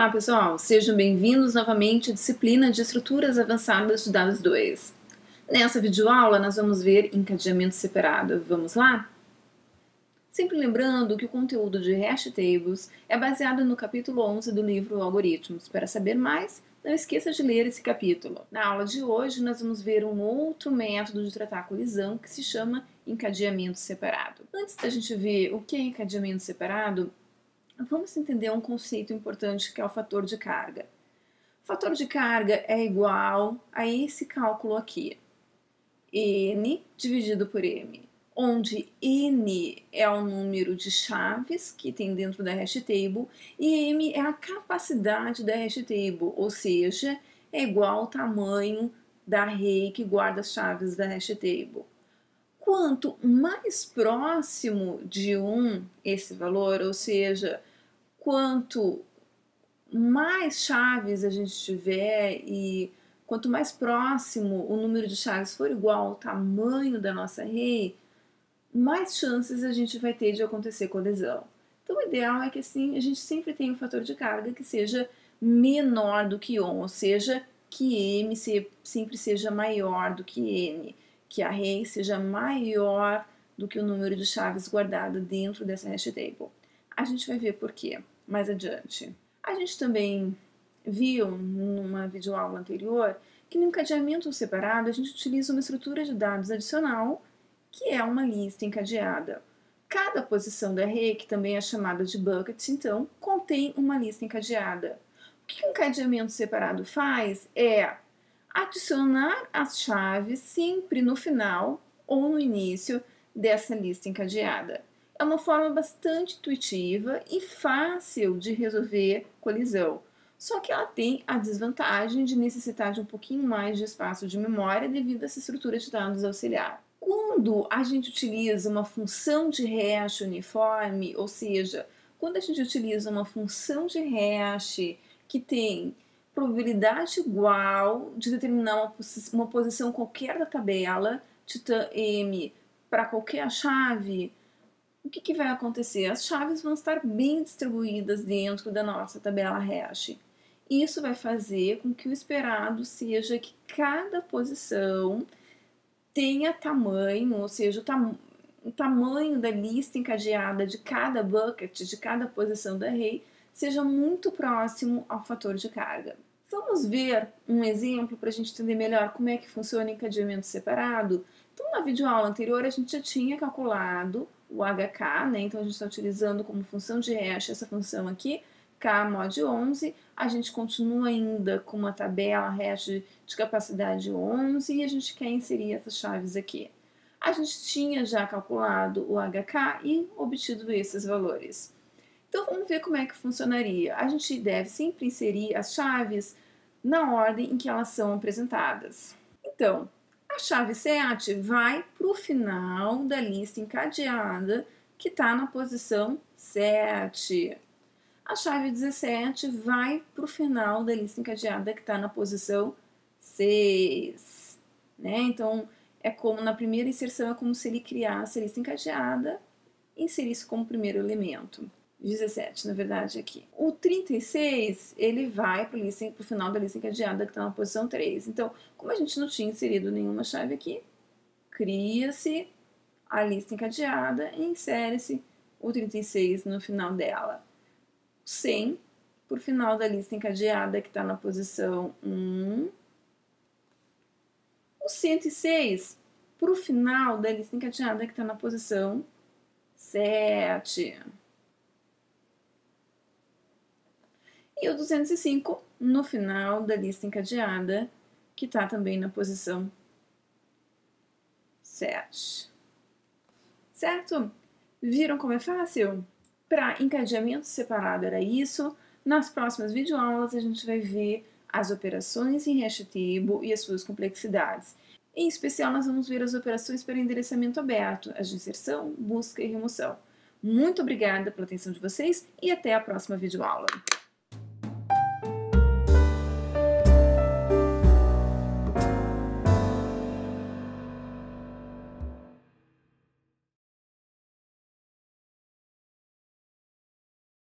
Olá, pessoal! Sejam bem-vindos novamente à disciplina de Estruturas Avançadas de Dados 2. Nessa videoaula, nós vamos ver encadeamento separado. Vamos lá? Sempre lembrando que o conteúdo de Hash Tables é baseado no capítulo 11 do livro Algoritmos. Para saber mais, não esqueça de ler esse capítulo. Na aula de hoje, nós vamos ver um outro método de tratar a colisão que se chama encadeamento separado. Antes da gente ver o que é encadeamento separado, vamos entender um conceito importante que é o fator de carga. O fator de carga é igual a esse cálculo aqui, N dividido por M, onde N é o número de chaves que tem dentro da hash table e M é a capacidade da hash table, ou seja, é igual ao tamanho da array que guarda as chaves da hash table. Quanto mais próximo de 1 esse valor, ou seja, quanto mais chaves a gente tiver e quanto mais próximo o número de chaves for igual ao tamanho da nossa array, mais chances a gente vai ter de acontecer colisão. Então o ideal é que assim a gente sempre tenha um fator de carga que seja menor do que 1, ou seja, que M sempre seja maior do que N, que a array seja maior do que o número de chaves guardado dentro dessa hash table. A gente vai ver por quê mais adiante. A gente também viu numa videoaula anterior que no encadeamento separado a gente utiliza uma estrutura de dados adicional que é uma lista encadeada. Cada posição da array, que também é chamada de bucket, então, contém uma lista encadeada. O que o encadeamento separado faz é adicionar as chaves sempre no final ou no início dessa lista encadeada. É uma forma bastante intuitiva e fácil de resolver colisão, só que ela tem a desvantagem de necessitar de um pouquinho mais de espaço de memória devido a essa estrutura de dados auxiliar. Quando a gente utiliza uma função de hash uniforme, ou seja, quando a gente utiliza uma função de hash que tem probabilidade igual de determinar uma posição qualquer da tabela, titã M, para qualquer chave, o que vai acontecer? As chaves vão estar bem distribuídas dentro da nossa tabela hash. Isso vai fazer com que o esperado seja que cada posição tenha tamanho, ou seja, o tamanho da lista encadeada de cada bucket, de cada posição da array, seja muito próximo ao fator de carga. Vamos ver um exemplo para a gente entender melhor como é que funciona o encadeamento separado? Então, na videoaula anterior, a gente já tinha calculado o HK, né? Então a gente está utilizando como função de hash essa função aqui, K mod 11, a gente continua ainda com uma tabela hash de capacidade 11 e a gente quer inserir essas chaves aqui. A gente tinha já calculado o HK e obtido esses valores. Então vamos ver como é que funcionaria. A gente deve sempre inserir as chaves na ordem em que elas são apresentadas. Então, a chave 7 vai para o final da lista encadeada que está na posição 7. A chave 17 vai para o final da lista encadeada que está na posição 6. Né? Então, é como na primeira inserção, é como se ele criasse a lista encadeada e inserisse como primeiro elemento. 17, na verdade, aqui. O 36, ele vai para o final da lista encadeada que está na posição 3. Então, como a gente não tinha inserido nenhuma chave aqui, cria-se a lista encadeada e insere-se o 36 no final dela. 100 por final da lista encadeada que está na posição 1. O 106 para o final da lista encadeada que está na posição 7. E o 205 no final da lista encadeada, que está também na posição 7. Certo? Viram como é fácil? Para encadeamento separado era isso. Nas próximas videoaulas a gente vai ver as operações em hash table e as suas complexidades. Em especial nós vamos ver as operações para endereçamento aberto, as de inserção, busca e remoção. Muito obrigada pela atenção de vocês e até a próxima videoaula.